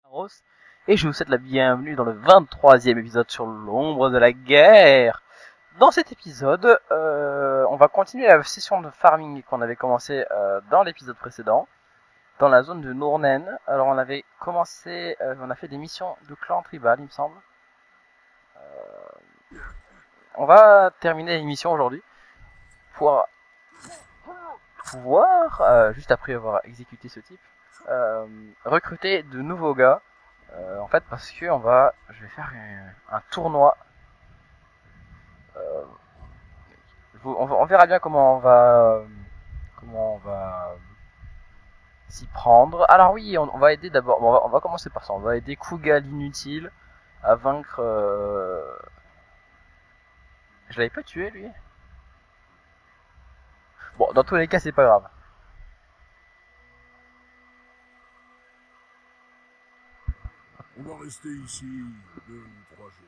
Rose, et je vous souhaite la bienvenue dans le 23e épisode sur l'ombre de la guerre. Dans cet épisode, on va continuer la session de farming qu'on avait commencé dans l'épisode précédent, dans la zone de Nournen. Alors on avait commencé, on a fait des missions de clan tribal, il me semble. On va terminer l'émission aujourd'hui pour pouvoir, juste après avoir exécuté ce type, recruter de nouveaux gars. En fait, parce que je vais faire un tournoi. Euh, on verra bien comment on va s'y prendre. Alors oui, on va aider d'abord. Bon, on va commencer par ça. On va aider Kuga l'inutile à vaincre. Je l'avais pas tué lui. Bon, dans tous les cas, c'est pas grave. On va rester ici 2 ou 3 jours,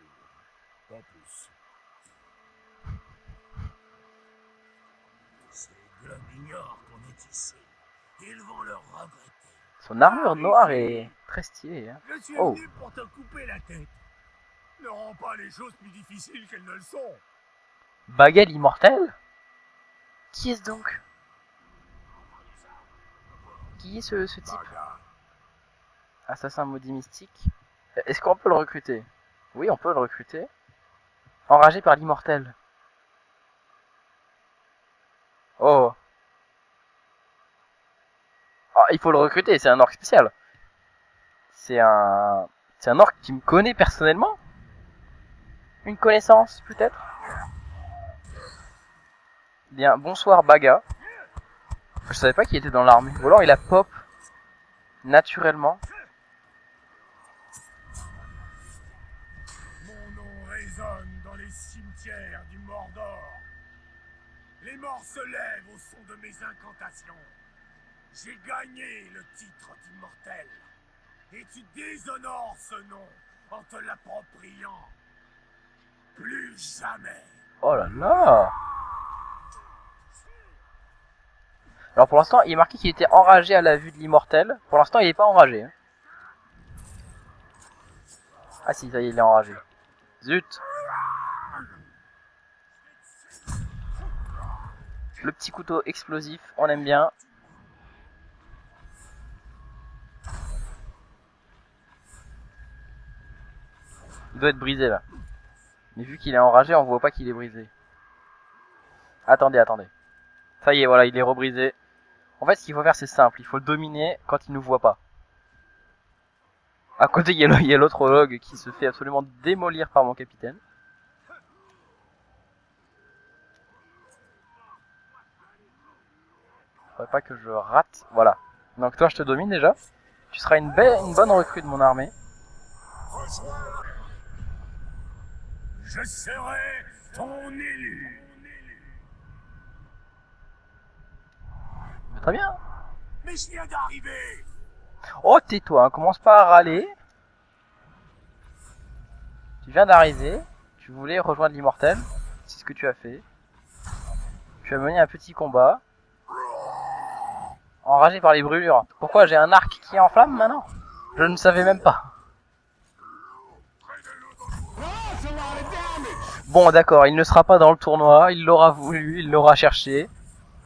pas plus. Ces globignords qu'on est ici, ils vont le regretter. Son armure noire est très stylée. Hein. Je suis Oh, venu pour te couper la tête. Ne rends pas les choses plus difficiles qu'elles ne le sont. Bagel immortel. Qui est-ce donc? Qui est ce type? Baga. Assassin maudit mystique. Est-ce qu'on peut le recruter? Oui, on peut le recruter. Enragé par l'immortel. Oh. Ah, il faut le recruter, c'est un orc spécial. C'est un... C'est un orc qui me connaît personnellement. Une connaissance, peut-être. Bien, bonsoir Baga. Je savais pas qu'il était dans l'armée. Ou alors il a pop naturellement. Mon nom résonne dans les cimetières du Mordor. Les morts se lèvent au son de mes incantations. J'ai gagné le titre d'immortel. Et tu déshonores ce nom en te l'appropriant. Plus jamais. Oh là là. Alors pour l'instant, il est marqué qu'il était enragé à la vue de l'immortel. Pour l'instant, il est pas enragé. Hein. Ah si, ça y est, il est enragé. Zut. Le petit couteau explosif, on aime bien. Il doit être brisé là. Mais vu qu'il est enragé, on voit pas qu'il est brisé. Attendez. Ça y est, voilà, il est rebrisé. En fait, ce qu'il faut faire, c'est simple. Il faut le dominer quand il nous voit pas. À côté, il y a l'autre log qui se fait absolument démolir par mon capitaine. Faudrait pas que je rate. Voilà. Donc toi, je te domine déjà. Tu seras une bonne recrue de mon armée. Je serai ton élu. Mais très bien. Mais je viens d'arriver. Oh, tais-toi, hein. Commence pas à râler. Tu viens d'arriver. Tu voulais rejoindre l'immortel. C'est ce que tu as fait. Tu as mené un petit combat. Enragé par les brûlures. Pourquoi j'ai un arc qui est en flamme maintenant? Je ne savais même pas. Bon, d'accord, il ne sera pas dans le tournoi. Il l'aura voulu, il l'aura cherché.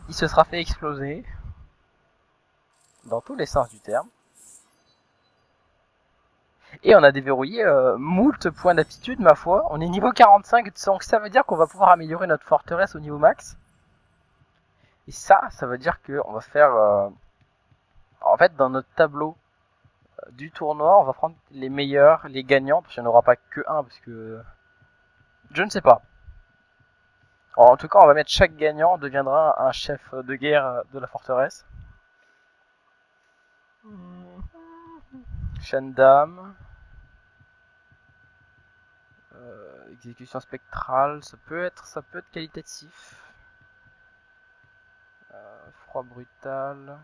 Il se sera fait exploser. Dans tous les sens du terme. Et on a déverrouillé moult points d'aptitude, ma foi. On est niveau 45, donc ça veut dire qu'on va pouvoir améliorer notre forteresse au niveau max. Et ça veut dire qu'on va faire... en fait, dans notre tableau du tournoi, on va prendre les meilleurs, les gagnants, parce qu'il n'y en aura pas que un, parce que... Je ne sais pas. En tout cas, on va mettre chaque gagnant deviendra un chef de guerre de la forteresse. Shandam. Exécution spectrale, ça peut être qualitatif. Froid brutal.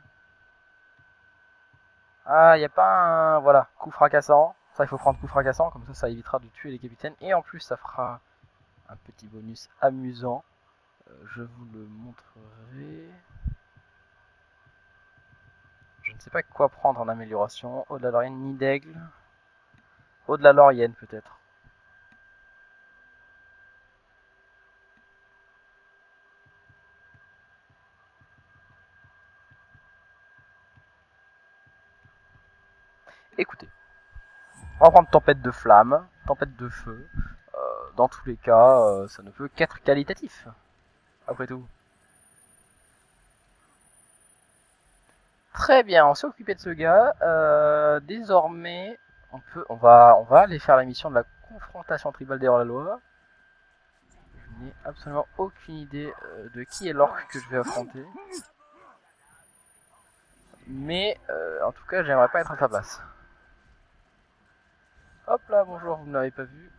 Ah, y a pas un... Voilà, coup fracassant. Ça, il faut prendre coup fracassant, comme ça évitera de tuer les capitaines. Et en plus, ça fera un petit bonus amusant. Je vous le montrerai. Je ne sais pas quoi prendre en amélioration. Au-delà de rien, nid d'aigle. Au-delà Laurienne peut-être. Écoutez, on va prendre tempête de flamme, tempête de feu. Dans tous les cas, ça ne peut qu'être qualitatif, après tout. Très bien, on s'est occupé de ce gars. Désormais, on va aller faire la mission de la confrontation tribale des hors-la-loi. Je n'ai absolument aucune idée de qui est l'orque que je vais affronter. Mais en tout cas, j'aimerais pas être à sa place. Hop là, bonjour, vous ne l'avez pas vu.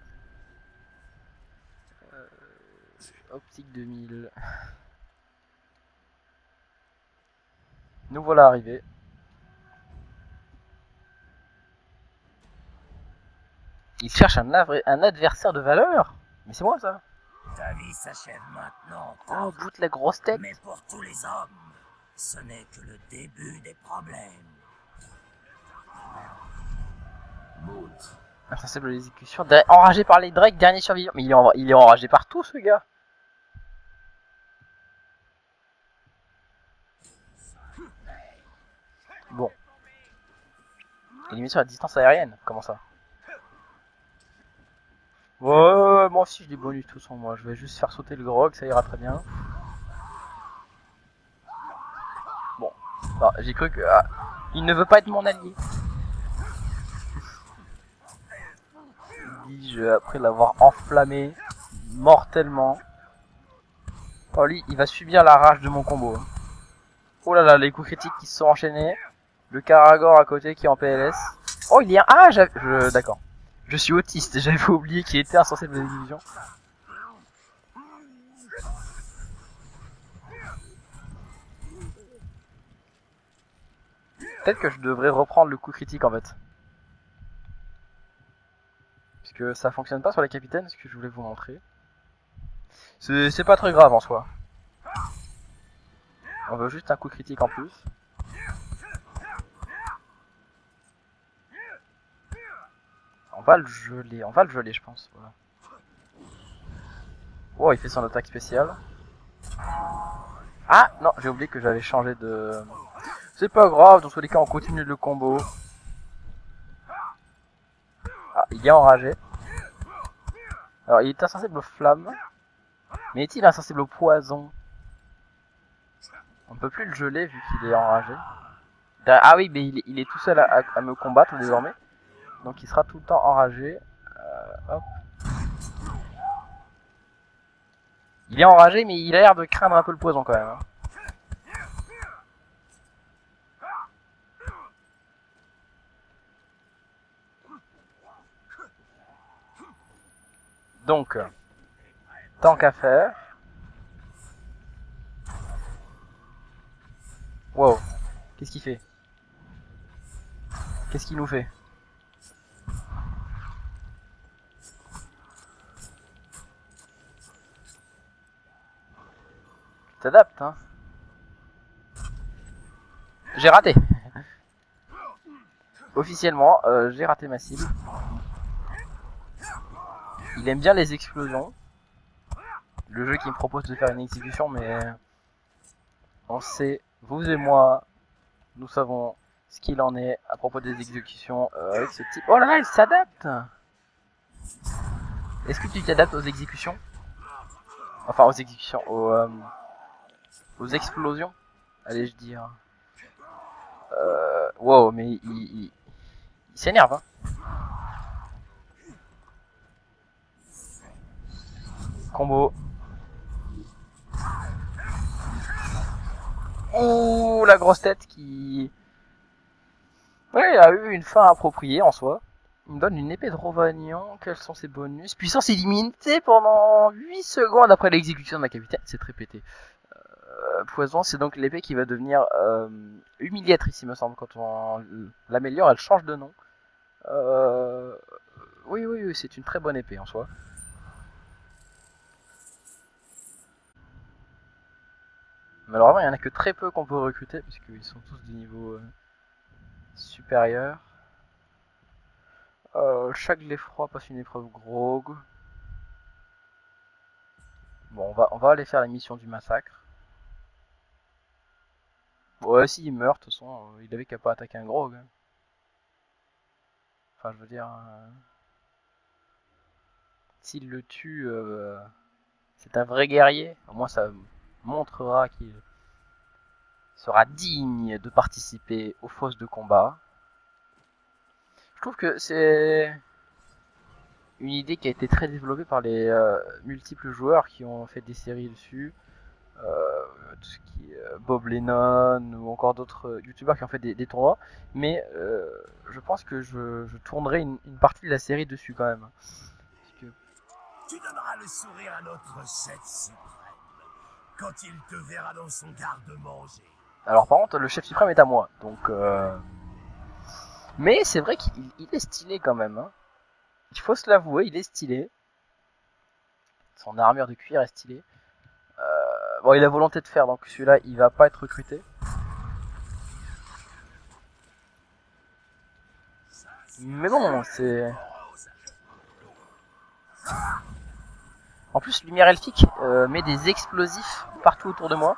Optique 2000. Nous voilà arrivés. Il cherche un adversaire de valeur. Mais c'est moi ça. Ta vie s'achève maintenant. Oh, bout de la grosse tête. Mais pour tous les hommes, ce n'est que le début des problèmes. Moot. Insensible à l'exécution. Enragé par les Drake, dernier survivant. Mais il est enragé par tout ce gars. Bon. Élimination à distance aérienne. Comment ça? Ouais, moi aussi j'ai des bonus tout sans moi. Je vais juste faire sauter le grog, ça ira très bien. Bon. J'ai cru que... Ah, il ne veut pas être mon allié. Dis-je après l'avoir enflammé mortellement. Oh lui, il va subir la rage de mon combo. Oh là là, les coups critiques qui se sont enchaînés. Le Karagor à côté qui est en PLS. Oh, il y a... Ah, d'accord. Je suis autiste, j'avais oublié qu'il était insensible aux illusions. Peut-être que je devrais reprendre le coup critique en fait. Puisque ça fonctionne pas sur les capitaines, ce que je voulais vous montrer. C'est pas très grave en soi. On veut juste un coup critique en plus. On va le geler je pense. Voilà. Oh, il fait son attaque spéciale. Ah non, j'ai oublié que j'avais changé de... C'est pas grave, dans tous les cas on continue le combo. Ah, il est enragé. Alors il est insensible aux flammes. Mais est-il insensible au poison? On ne peut plus le geler vu qu'il est enragé. Ah oui, mais il est tout seul à me combattre désormais. Donc il sera tout le temps enragé. Hop. Il est enragé, mais il a l'air de craindre un peu le poison quand même. Hein. Donc, tant qu'à faire. Wow, qu'est-ce qu'il fait? Qu'est-ce qu'il nous fait? T'adaptes, hein? J'ai raté. Officiellement, j'ai raté ma cible. Il aime bien les explosions. Le jeu qui me propose de faire une exécution, mais on sait, vous et moi, nous savons ce qu'il en est à propos des exécutions avec ce type. Oh là là, il s'adapte. Est-ce que tu t'adaptes aux exécutions? Enfin, aux exécutions, aux explosions, allais-je dire. Wow, mais il s'énerve, hein. Combo. Ouh, la grosse tête qui... Ouais, il a eu une fin appropriée en soi. Il me donne une épée de Rovagnon. Quels sont ses bonus? Puissance illimitée pendant 8 secondes après l'exécution de ma capitaine. C'est très pété. Poison, c'est donc l'épée qui va devenir humiliatrice, il me semble. Quand on l'améliore, elle change de nom. Oui, c'est une très bonne épée en soi. Malheureusement, il n'y en a que très peu qu'on peut recruter, puisqu'ils sont tous de niveau supérieur. Chaque l'effroi passe une épreuve grog. Bon, on va aller faire la mission du massacre. Ouais, si il meurt, de toute façon, il avait qu'à pas attaquer un grog. Enfin, je veux dire, s'il le tue, c'est un vrai guerrier. Au moins, ça montrera qu'il sera digne de participer aux fosses de combat. Je trouve que c'est une idée qui a été très développée par les multiples joueurs qui ont fait des séries dessus. Tout ce qui est Bob Lennon ou encore d'autres youtubeurs qui ont fait des tournois. Mais je pense que je tournerai une partie de la série dessus quand même. Parce que... Tu donneras le sourire à notre Seth suprême quand il te verra dans son garde-manger. Alors par contre, le chef suprême est à moi. Donc, mais c'est vrai qu'il est stylé quand même. Hein. Il faut se l'avouer, il est stylé. Son armure de cuir est stylée. Bon, il a volonté de faire, donc celui-là, il va pas être recruté. Mais bon, c'est... En plus, Lumière Elfique met des explosifs partout autour de moi.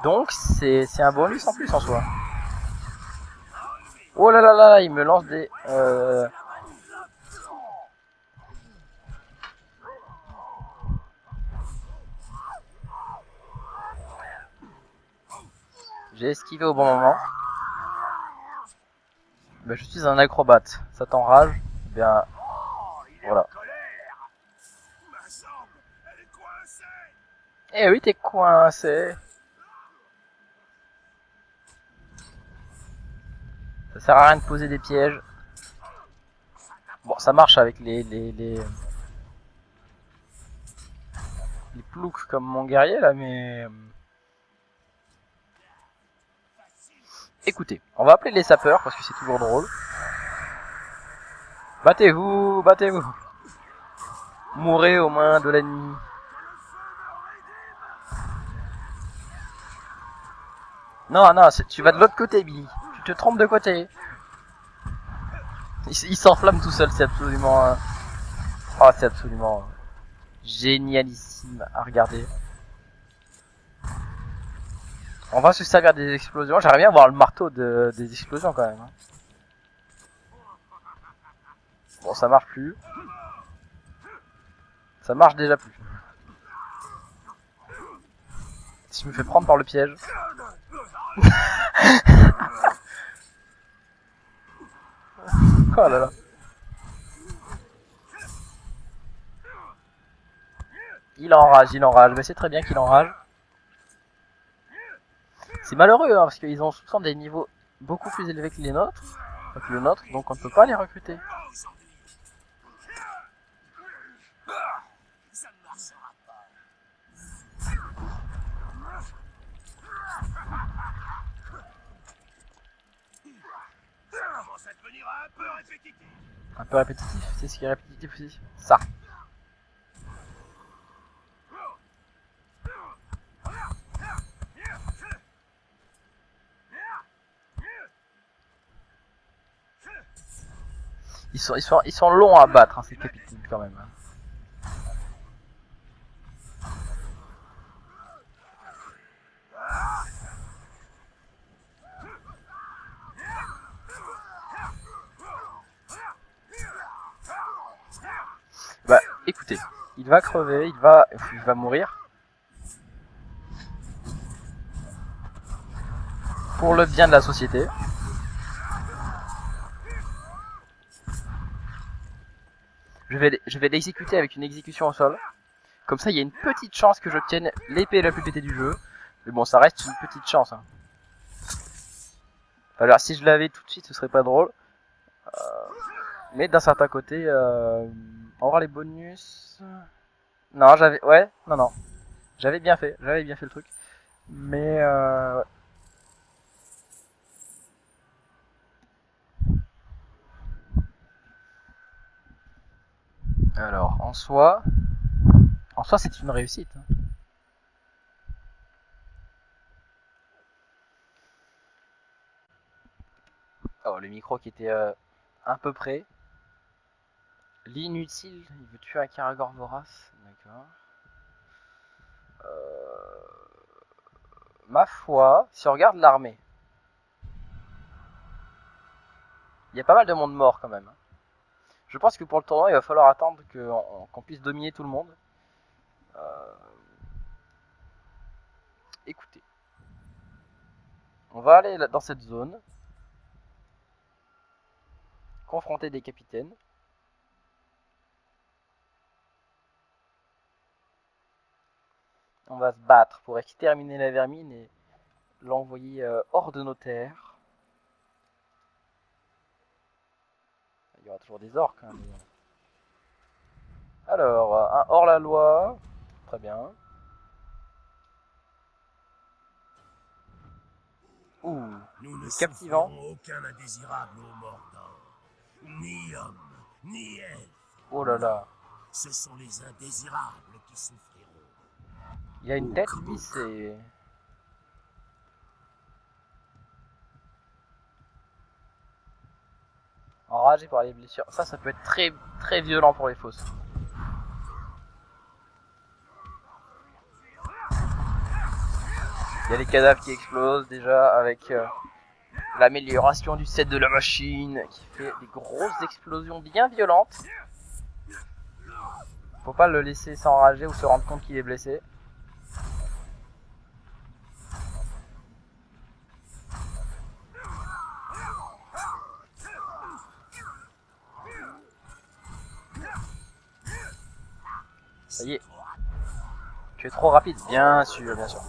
Donc, c'est un bonus en plus en soi. Oh là là là, il me lance des... J'ai esquivé au bon moment. Ben, je suis un acrobate. Ça t'enrage? Eh bien, voilà. Eh oui, t'es coincé. Ça sert à rien de poser des pièges. Bon, ça marche avec les ploucs comme mon guerrier là, mais... Écoutez, on va appeler les sapeurs parce que c'est toujours drôle. Battez-vous, battez-vous. Mourrez aux mains de l'ennemi. Non, non, tu vas de l'autre côté, Billy. Tu te trompes de côté. Il s'enflamme tout seul, c'est absolument... Oh, c'est absolument génialissime à regarder. On va se servir des explosions. J'aimerais bien voir le marteau des explosions quand même. Hein. Bon, ça marche plus. Ça marche déjà plus. Si je me fais prendre par le piège. Oh là là. Il enrage, il enrage. Mais c'est très bien qu'il enrage. C'est malheureux hein, parce qu'ils ont souvent des niveaux beaucoup plus élevés que les nôtres. Que le nôtre, donc on ne peut pas les recruter. Ça ne marchera pas. Ça commence à devenir un peu répétitif. Un peu répétitif, c'est ce qui est répétitif aussi. Ça. Ils sont longs à battre, hein, ces capitaines quand même. Bah, écoutez, il va crever, il va mourir. Pour le bien de la société. Je vais l'exécuter avec une exécution au sol. Comme ça, il y a une petite chance que j'obtienne l'épée la plus pétée du jeu. Mais bon, ça reste une petite chance. Hein. Alors, si je l'avais tout de suite, ce serait pas drôle. Mais d'un certain côté, on va voir les bonus. Non, j'avais... Ouais, non, non. J'avais bien fait le truc. Mais... Alors, en soi c'est une réussite. Hein. Oh, le micro qui était un peu près. L'inutile, il veut tuer un Caragor vorace. D'accord. Ma foi, si on regarde l'armée, il y a pas mal de monde mort quand même. Je pense que pour le tournoi, il va falloir attendre qu'on puisse dominer tout le monde. Écoutez, on va aller dans cette zone, confronter des capitaines. On va se battre pour exterminer la vermine et l'envoyer hors de nos terres. Il y aura toujours des orques. Hein, mais... Alors, un hors-la-loi. Très bien. Ouh, Nous ne captivant. souffrirons aucun indésirable au Mordor. Ni homme, ni elfe. Oh là là. Ce sont les indésirables qui souffriront. Il y a une tête, lui, c'est... Enragé par les blessures. Ça peut être très très violent pour les fosses. Il y a les cadavres qui explosent déjà avec l'amélioration du set de la machine qui fait des grosses explosions bien violentes. Faut pas le laisser s'enrager ou se rendre compte qu'il est blessé. Ça y est. Tu es trop rapide. Bien sûr, bien sûr.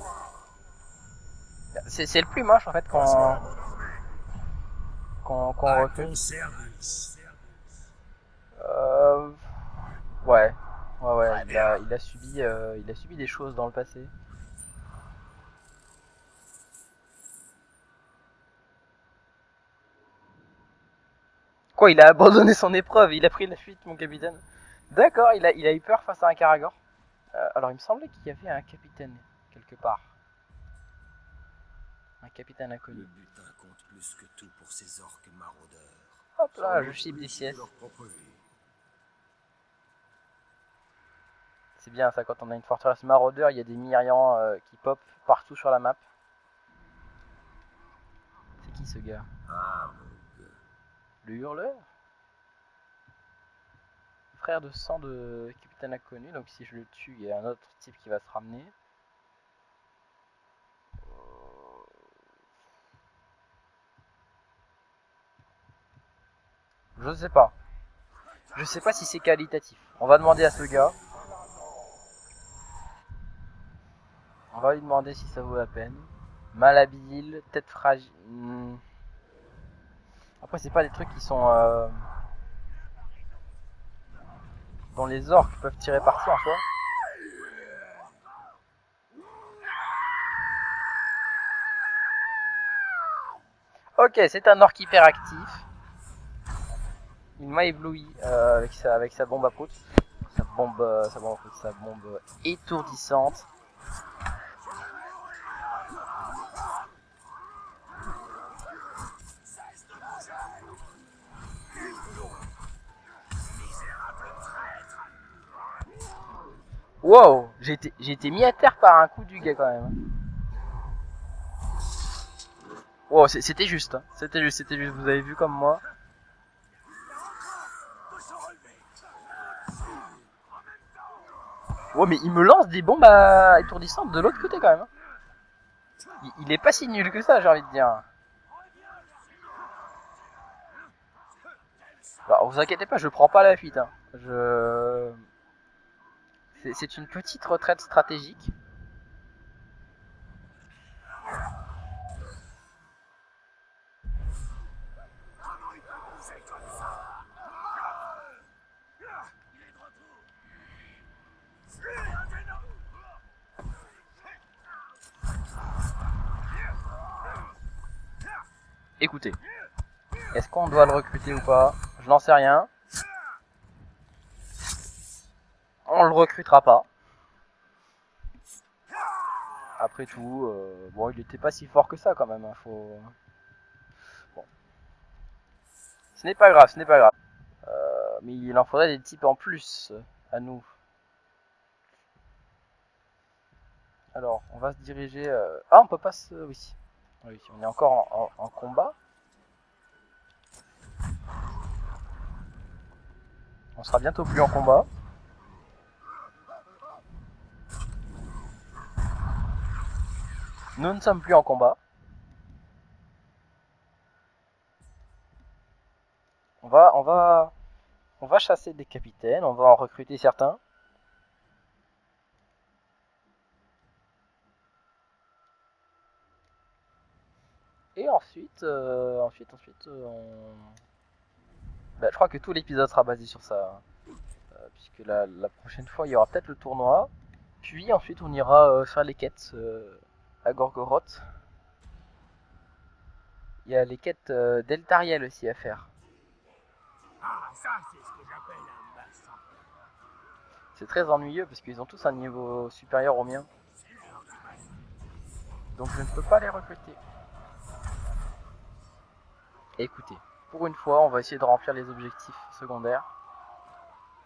C'est le plus moche en fait qu'on recrute. Ouais. Ouais, il a subi des choses dans le passé. Quoi, il a abandonné son épreuve, il a pris la fuite, mon capitaine. D'accord, il a eu peur face à un Caragor. Alors, il me semblait qu'il y avait un capitaine, quelque part. Un capitaine inconnu. Le butin compte plus que tout pour ces orques maraudeurs. Hop là, je chipe des pièces. C'est bien ça, quand on a une forteresse maraudeur, il y a des Myrians qui pop partout sur la map. C'est qui ce gars? Le hurleur? Frère de sang de capitaine inconnu, donc si je le tue, il y a un autre type qui va se ramener. Je sais pas. Je sais pas si c'est qualitatif. On va demander à ce gars. On va lui demander si ça vaut la peine. Malhabile, tête fragile. Après, c'est pas des trucs qui sont... dont les orques peuvent tirer parti en soi. Ok, c'est un orc hyper actif. Il m'a ébloui avec sa bombe à prout. Sa bombe étourdissante. Wow, j'ai été mis à terre par un coup du gars quand même. Wow, c'était juste, hein. C'était juste, vous avez vu comme moi. Wow, mais il me lance des bombes étourdissantes de l'autre côté quand même. Il est pas si nul que ça, j'ai envie de dire. Alors, vous inquiétez pas, je prends pas la fuite. Hein. C'est une petite retraite stratégique. Écoutez, est-ce qu'on doit le recruter ou pas? Je n'en sais rien. On le recrutera pas. Après tout, bon, il était pas si fort que ça quand même. Hein, Bon. Ce n'est pas grave, ce n'est pas grave. Mais il en faudrait des types en plus à nous. Alors, on va se diriger... Ah, on peut pas se... Oui. Oui, on est encore en combat. On sera bientôt plus en combat. Nous ne sommes plus en combat. On va chasser des capitaines, on va en recruter certains. Et ensuite, bah, je crois que tout l'épisode sera basé sur ça. Puisque la prochaine fois, il y aura peut-être le tournoi. Puis ensuite, on ira faire les quêtes à Gorgoroth. Il y a les quêtes d'Eltariel aussi à faire. Ah, ça, c'est ce que j'appelle un massacre. C'est très ennuyeux parce qu'ils ont tous un niveau supérieur au mien. Donc je ne peux pas les recruter. Écoutez, pour une fois, on va essayer de remplir les objectifs secondaires.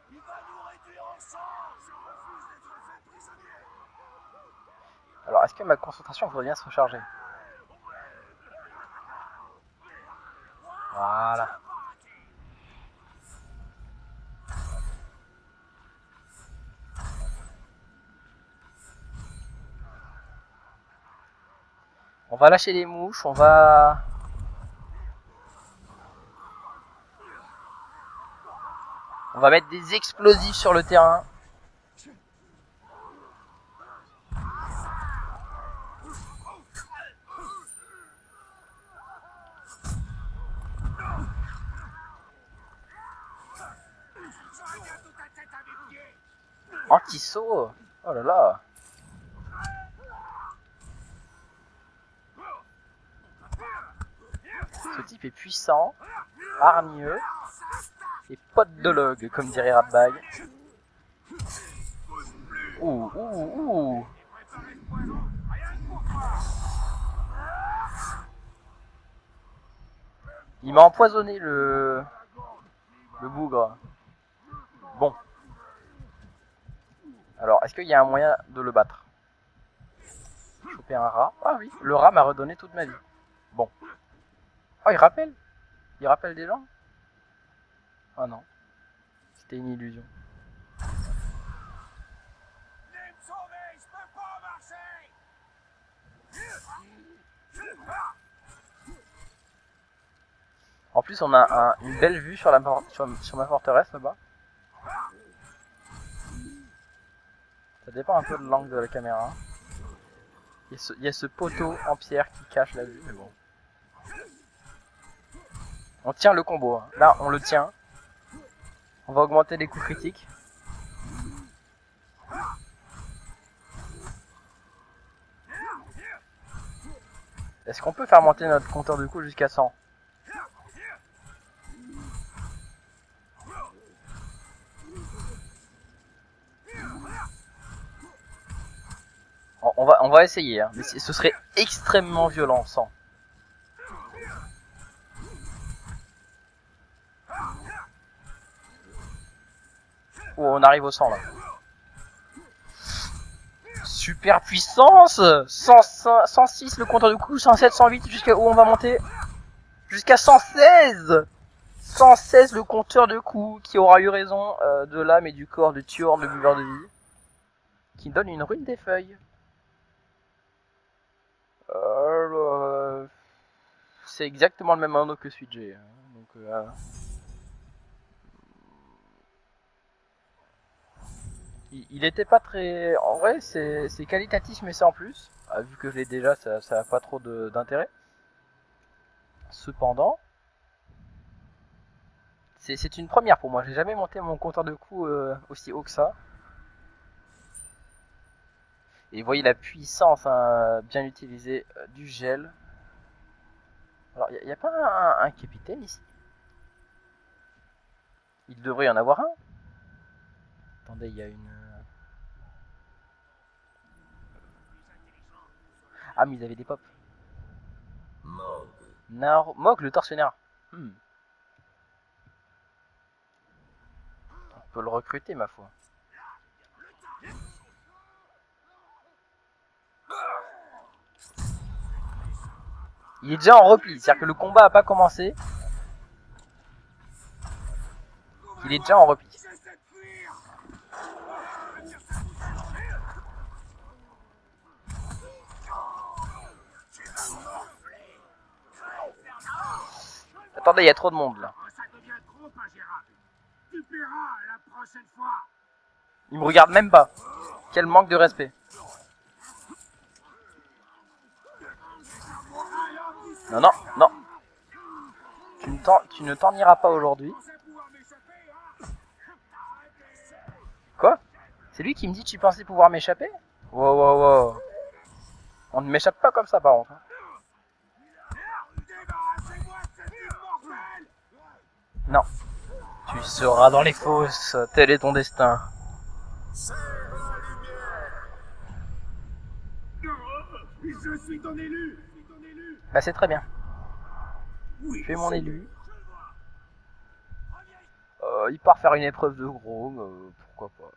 Il va nous réduire en sang. Je refuse d'être fait prisonnier. Alors, est-ce que ma concentration voudrait bien se recharger? Voilà. On va lâcher les mouches, on va mettre des explosifs sur le terrain. Anti-saut. Oh là là. Ce type est puissant, hargneux et pote de log, comme dirait Rapbag. Ouh, ouh, ouh. Il m'a empoisonné le bougre. Bon. Alors, est-ce qu'il y a un moyen de le battre? Choper un rat. Ah oui, le rat m'a redonné toute ma vie. Bon. Oh, il rappelle? Il rappelle des gens? Ah non. C'était une illusion. Venez me sauver, je peux pas marcher. En plus, on a une belle vue sur ma forteresse là-bas. Ça dépend un peu de l'angle de la caméra. Il y a ce poteau en pierre qui cache la vue, mais bon. On tient le combo. Hein. Là, on le tient. On va augmenter les coups critiques. Est-ce qu'on peut faire monter notre compteur de coups jusqu'à 100? On va essayer, hein. Mais ce serait extrêmement violent, 100. Oh, on arrive au 100 là. Super puissance. 106 le compteur de coups, 107, 108, jusqu'à où on va monter? Jusqu'à 116. 116 le compteur de coups, qui aura eu raison de l'âme et du corps de Tuorn, le buveur de vie, qui donne une rune des feuilles. C'est exactement le même anneau que celui de G. Hein. Donc, il était pas très... En vrai, c'est qualitatif, mais c'est en plus. Ah, vu que je l'ai déjà, ça a pas trop d'intérêt. Cependant, c'est une première pour moi. J'ai jamais monté mon compteur de coups aussi haut que ça. Et vous voyez la puissance hein, bien utilisée du gel. Alors, il n'y a pas un capitaine ici? Il devrait y en avoir un. Attendez, il y a une... Ah, mais ils avaient des pops. Mog le tortionnaire. On peut le recruter, ma foi. Il est déjà en repli, c'est-à-dire que le combat a pas commencé. Il est déjà en repli. Attendez, il y a trop de monde là. Ça devient trop ingérable. Tu paieras la prochaine fois. Il me regarde même pas. Quel manque de respect. Non, non, non. Tu ne t'en iras pas aujourd'hui. Quoi? C'est lui qui me dit tu pensais pouvoir m'échapper? Wow, wow, wow. On ne m'échappe pas comme ça par contre. Non. Tu seras dans les fosses, tel est ton destin. Je suis ton élu. Bah c'est très bien. Oui, Tu es mon élu. Il part faire une épreuve de gros, pourquoi pas.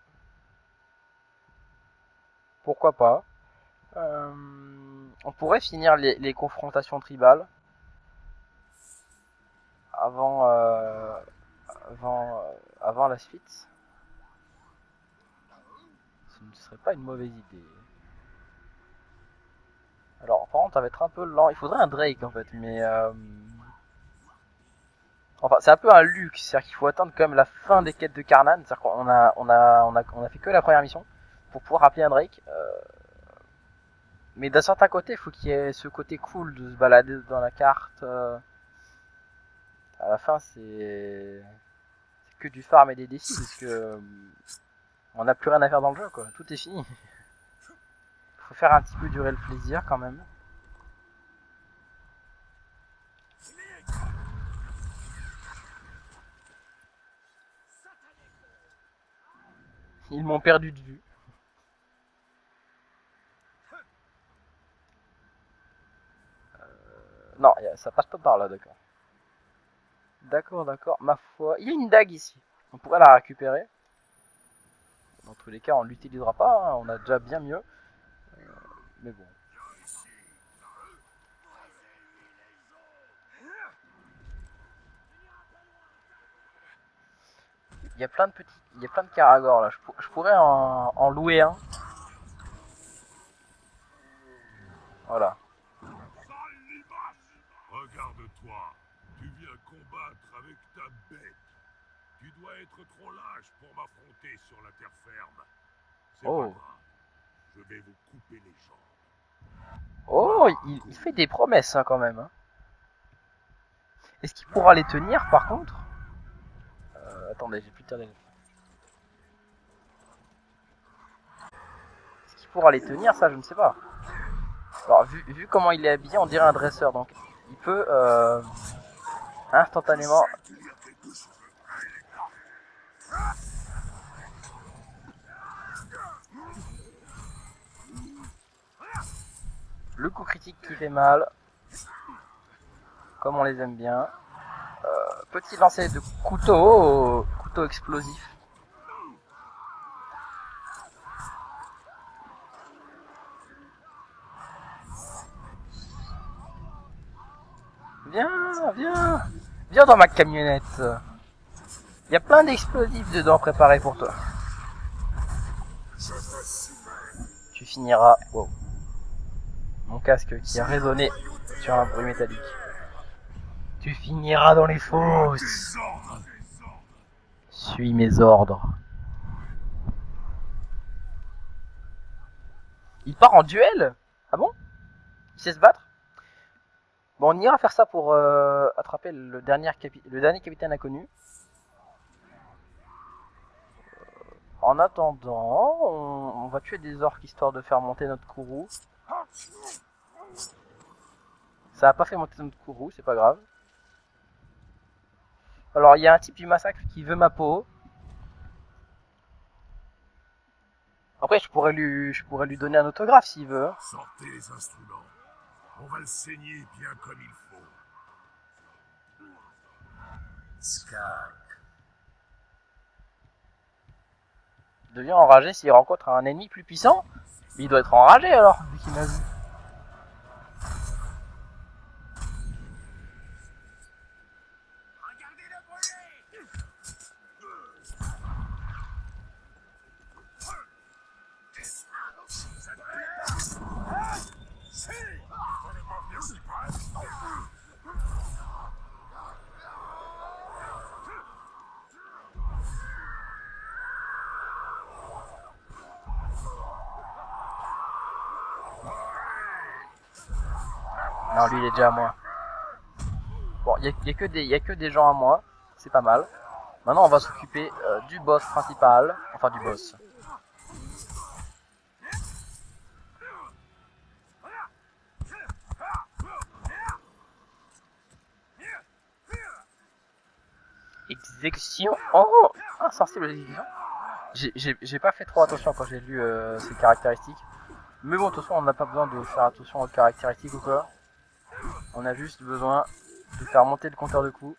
Pourquoi pas. On pourrait finir les confrontations tribales avant la suite. Ce ne serait pas une mauvaise idée. Alors, par contre, ça va être un peu lent. Il faudrait un Drake en fait, mais enfin, c'est un peu un luxe, c'est-à-dire qu'il faut attendre quand même la fin des quêtes de Karnan. C'est-à-dire qu'on a fait que la première mission pour pouvoir appeler un Drake. Mais d'un certain côté, il faut qu'il y ait ce côté cool de se balader dans la carte. À la fin, c'est que du farm et des défis parce que on n'a plus rien à faire dans le jeu, quoi. Tout est fini. Faut faire un petit peu durer le plaisir quand même. Ils m'ont perdu de vue. Non, ça passe pas par là, d'accord. D'accord. Ma foi, il y a une dague ici. On pourrait la récupérer. Dans tous les cas, on l'utilisera pas. Hein. On a déjà bien mieux. Mais bon. Il y a plein de caragors là. Je pourrais en louer un. Voilà. Regarde-toi. Tu viens combattre avec ta bête. Tu dois être trop lâche pour m'affronter sur la terre ferme. C'est pas grave. Je vais vous couper les jambes. Oh, il fait des promesses hein, quand même. Hein. Est-ce qu'il pourra les tenir par contre? Attendez, j'ai plus de téléphone. Est-ce qu'il pourra les tenir? Ça, je ne sais pas. Alors, vu comment il est habillé, on dirait un dresseur. Donc, il peut instantanément... Le coup critique qui fait mal. Comme on les aime bien. Petit lancer de couteau explosif. Viens dans ma camionnette. Il y a plein d'explosifs dedans préparés pour toi. Tu finiras... Wow. Mon casque qui a résonné sur un bruit métallique. Tu finiras dans les fosses. Suis mes ordres. Il part en duel? Ah bon? Il sait se battre? Bon, on ira faire ça pour attraper le dernier capitaine inconnu. En attendant, on va tuer des orques histoire de faire monter notre courroux. Ça a pas fait monter notre courroux, c'est pas grave. Alors, il y a un type du massacre qui veut ma peau. Après, je pourrais lui donner un autographe s'il veut. Sortez les instruments. On va le saigner bien comme il faut. Skak. devient enragé s'il rencontre un ennemi plus puissant. Mais il doit être enragé alors, vu qu'il m'a vu. Non, lui il est déjà à moi. Bon, il y a que des gens à moi, c'est pas mal. Maintenant on va s'occuper du boss principal, enfin du boss. Exécution. Oh, insensible à l'exécution. J'ai pas fait trop attention quand j'ai lu ses caractéristiques. Mais bon, de toute façon, on n'a pas besoin de faire attention aux caractéristiques ou quoi. On a juste besoin de faire monter le compteur de coups.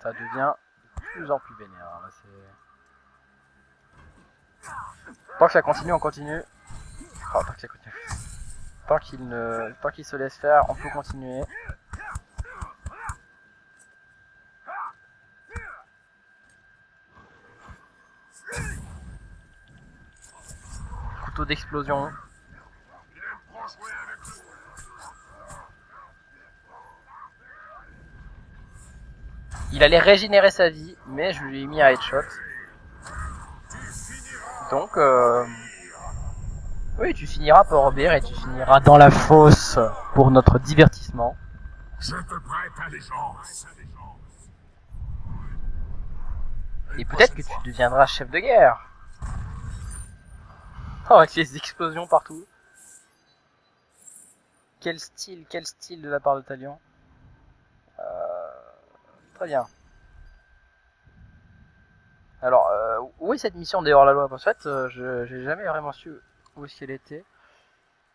Ça devient de plus en plus vénère. Là, tant que ça continue, on continue. Oh, tant que ça continue. Tant qu'il se laisse faire, on peut continuer. Couteau d'explosion. Il allait régénérer sa vie, mais je lui ai mis un headshot. Donc, oui, tu finiras par Robert et tu finiras dans la fosse pour notre divertissement. Je te prête allégeance. Et peut-être que tu deviendras chef de guerre. Oh, avec les explosions partout. Quel style de la part de Talion. Très bien. Alors, où est cette mission des hors-la-loi? En fait, j'ai jamais vraiment su où est-ce qu'elle était.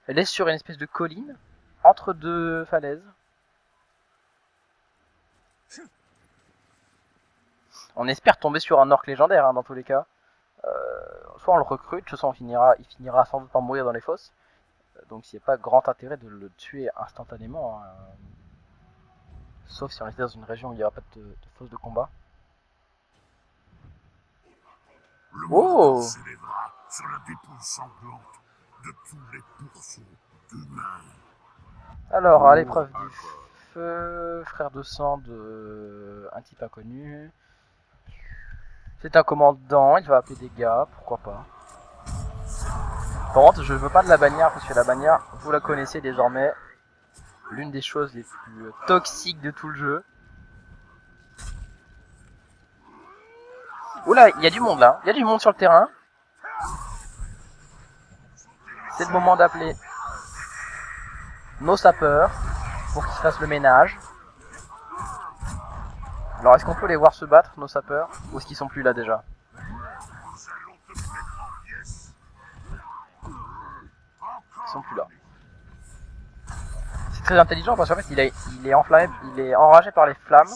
Elle est sur une espèce de colline, entre deux falaises. On espère tomber sur un orc légendaire, hein, dans tous les cas. Soit on le recrute, soit il finira sans doute par mourir dans les fosses. Donc il n'y a pas grand intérêt de le tuer instantanément. Hein. Sauf si on était dans une région où il n'y aura pas de fosse de combat. Le monde s'élèvera sur la dépouille sanglante de tous les pourceaux humains. Alors, à l'épreuve du feu, frère de sang de un type inconnu. C'est un commandant, il va appeler des gars, pourquoi pas. Par contre, je veux pas de la bannière, parce que la bannière, vous la connaissez désormais, l'une des choses les plus toxiques de tout le jeu. Oula, il y a du monde là, il y a du monde sur le terrain. C'est le moment d'appeler nos sapeurs pour qu'ils fassent le ménage. Alors est-ce qu'on peut les voir se battre, nos sapeurs, ou est-ce qu'ils sont plus là déjà? Ils sont plus là. C'est très intelligent parce qu'en fait il est enflammé, il est enragé par les flammes.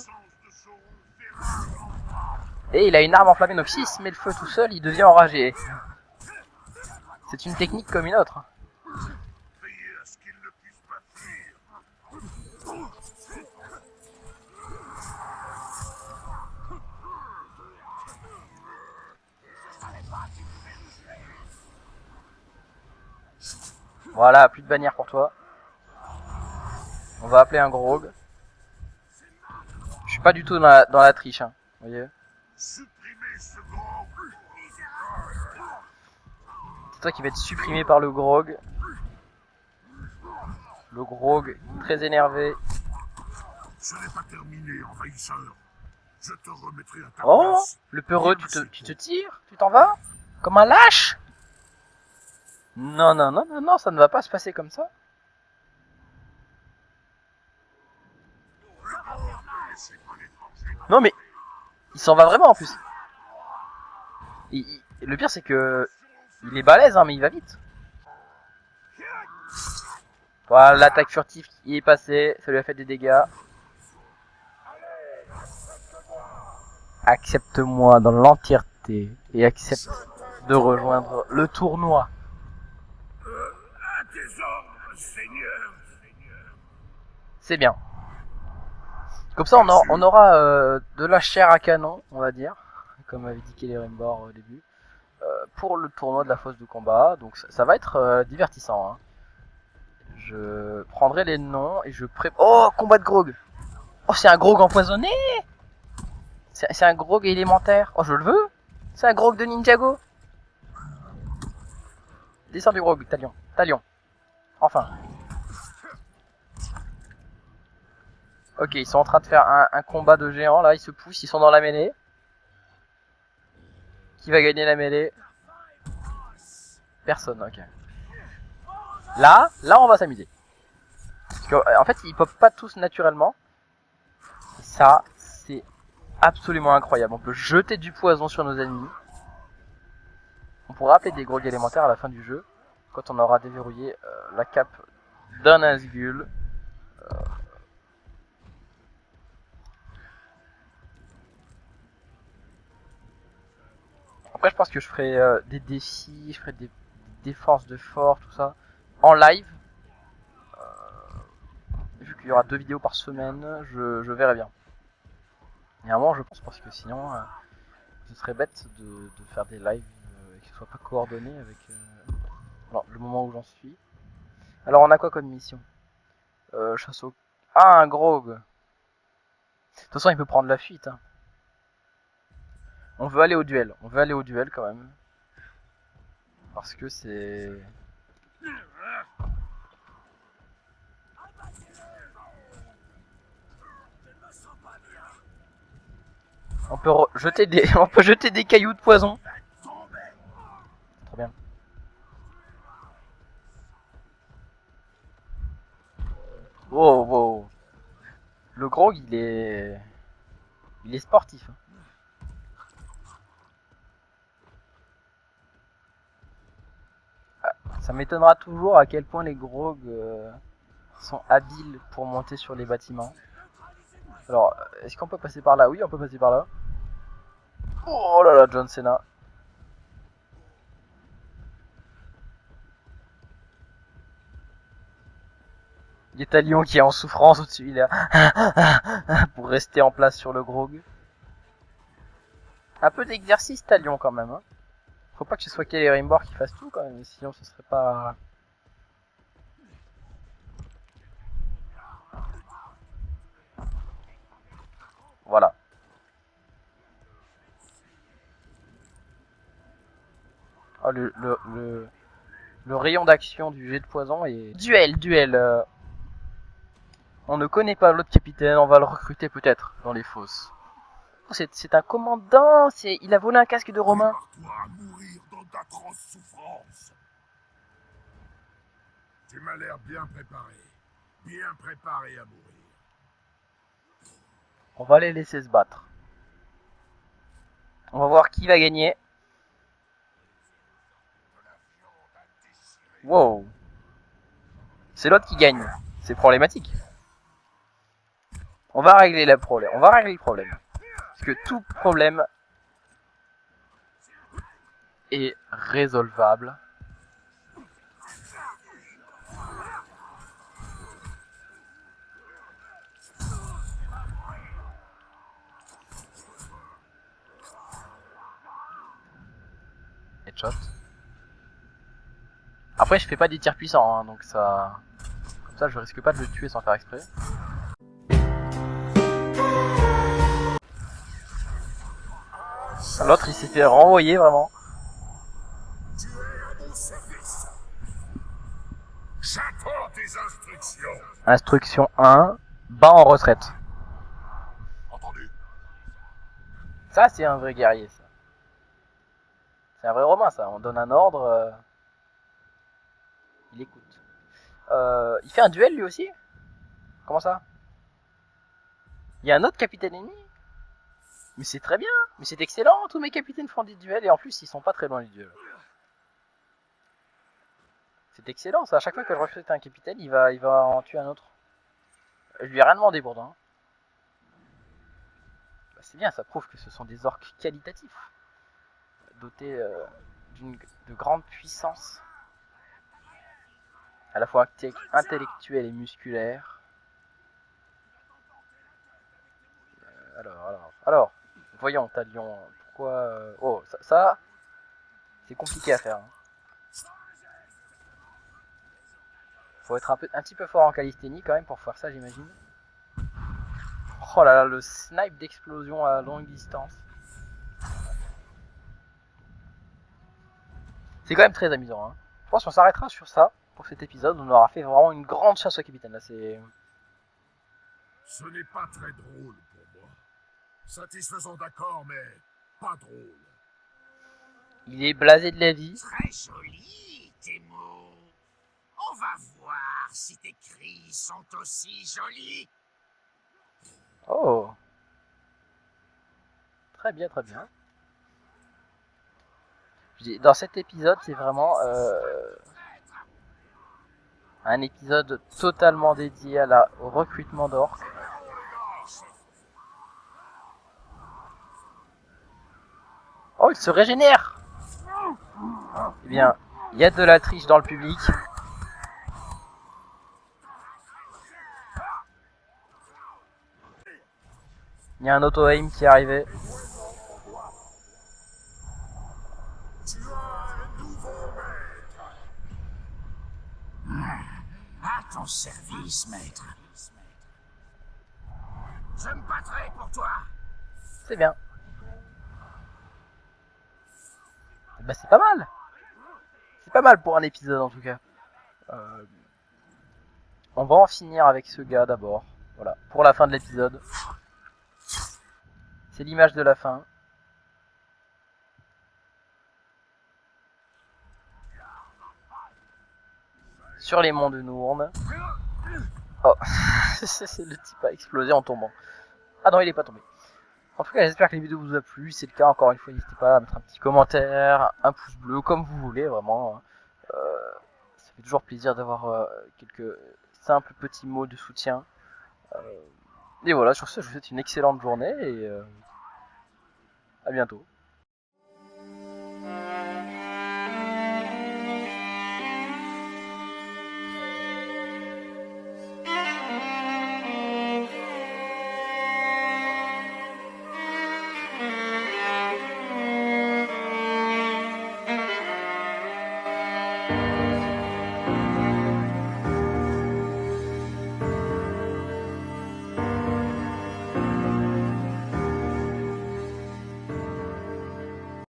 Et il a une arme enflammée, donc s'il se met le feu tout seul, il devient enragé. C'est une technique comme une autre. Voilà, plus de bannière pour toi. On va appeler un grog. Je suis pas du tout dans la triche, hein, vous voyez. C'est toi qui va être supprimé par le grog. Le grog très énervé. Ce n'est pas terminé, envahisseur. Je te remettrai à ta place. Le peureux, tu te tires? Tu t'en vas? Comme un lâche? Non, ça ne va pas se passer comme ça. Non mais, il s'en va vraiment en plus. Le pire c'est que, il est balèze hein, mais il va vite. Voilà, l'attaque furtive qui est passée, ça lui a fait des dégâts. accepte-moi dans l'entièreté et accepte de rejoindre le tournoi. À tes ordres, Seigneur. C'est bien. Comme ça, on aura de la chair à canon, on va dire, comme avait dit Celebrimbor au début, pour le tournoi de la fosse de combat. Donc ça va être divertissant. Hein. Je prendrai les noms et je prépare... Oh, combat de Grog. Oh, c'est un Grog empoisonné. C'est un Grog élémentaire. Oh, je le veux. C'est un Grog de Ninjago. Descends du Grog, Talion. Talion. Enfin. Ok, ils sont en train de faire un combat de géants. Là, ils se poussent, ils sont dans la mêlée. Qui va gagner la mêlée? Personne, ok. Là, on va s'amuser. Parce que, en fait, ils popent pas tous naturellement. Et ça, c'est absolument incroyable. On peut jeter du poison sur nos ennemis. On pourra appeler des Grog élémentaires à la fin du jeu, quand on aura déverrouillé la cape d'un Nazgûl. Après, je pense que je ferai des défis, je ferai des forces de fort, tout ça, en live. Vu qu'il y aura 2 vidéos par semaine, je verrai bien. Et à un moment, je pense, parce que sinon, ce serait bête de faire des lives et que ce soit pas coordonné avec le moment où j'en suis. Alors, on a quoi comme mission? Chasse au... Ah, un Grog. De toute façon, il peut prendre la fuite. Hein. On veut aller au duel. On veut aller au duel quand même. Parce que c'est... On peut jeter des... On peut jeter des cailloux de poison. Trop bien. Wow, wow. Le Grog, il est sportif. Ça m'étonnera toujours à quel point les Grog sont habiles pour monter sur les bâtiments. Alors, est-ce qu'on peut passer par là? Oui, on peut passer par là. Oh là là, John Cena. Il y a Talion qui est en souffrance au-dessus, il est là. Pour rester en place sur le Grog. Un peu d'exercice Talion quand même. Hein. Faut pas que ce soit Celebrimbor qui fasse tout quand même, sinon ce serait pas... Voilà. Oh, le rayon d'action du jet de poison est... Duel. On ne connaît pas l'autre capitaine, on va le recruter peut-être dans les fosses. Oh, c'est un commandant, il a volé un casque de Romain. Prépare-toi à mourir dans d'atroces souffrances. Tu m'as l'air bien préparé à mourir. On va les laisser se battre. On va voir qui va gagner. Wow. C'est l'autre qui gagne. C'est problématique. On va régler le problème. Parce que tout problème est résolvable. Headshot. Après, je fais pas des tirs puissants, hein, donc ça... Comme ça, je risque pas de le tuer sans faire exprès. L'autre, il s'est fait renvoyer, vraiment. Tu es à mon service. J'attends tes instructions. Instruction 1, bas en retraite. Entendu. Ça, c'est un vrai guerrier, ça. C'est un vrai Romain, ça. On donne un ordre, il écoute. Il fait un duel, lui aussi? Comment ça? Il y a un autre capitaine ennemi? Mais c'est très bien, mais c'est excellent, tous mes capitaines font des duels, et en plus, ils sont pas très loin du duel. C'est excellent, ça. À chaque fois que je recrute un capitaine, il va en tuer un autre. Je lui ai rien demandé pourtant. Bah, c'est bien, ça prouve que ce sont des orques qualitatifs, dotés de grande puissance, à la fois intellectuelle et musculaire. Alors, voyons, Talion, pourquoi... Oh, ça c'est compliqué à faire. Hein. Faut être un petit peu fort en calisthénie quand même pour faire ça, j'imagine. Oh là là, le snipe d'explosion à longue distance. C'est quand même très amusant. Hein. Je pense qu'on s'arrêtera sur ça pour cet épisode. On aura fait vraiment une grande chasse au capitaine. Là, c'est... Ce n'est pas très drôle pour moi. Satisfaisant d'accord, mais pas drôle. Il est blasé de la vie. Très joli, tes mots. On va voir si tes cris sont aussi jolis. Oh. Très bien, très bien. Dans cet épisode, c'est vraiment un épisode totalement dédié au recrutement d'orques. Oh, il se régénère! Eh bien, il y a de la triche dans le public. Il y a un auto-aim qui est arrivé. À ton service, maître. Je me battrai pour toi. C'est bien. Bah, c'est pas mal. C'est pas mal pour un épisode en tout cas. On va en finir avec ce gars d'abord. Voilà, pour la fin de l'épisode. C'est l'image de la fin. Sur les monts de Nourne. Oh, le type a explosé en tombant. Ah non, il est pas tombé. En tout cas, j'espère que la vidéo vous a plu. Si c'est le cas, encore une fois, n'hésitez pas à mettre un petit commentaire, un pouce bleu, comme vous voulez, vraiment. Ça fait toujours plaisir d'avoir quelques simples petits mots de soutien. Et voilà, sur ce, je vous souhaite une excellente journée et à bientôt.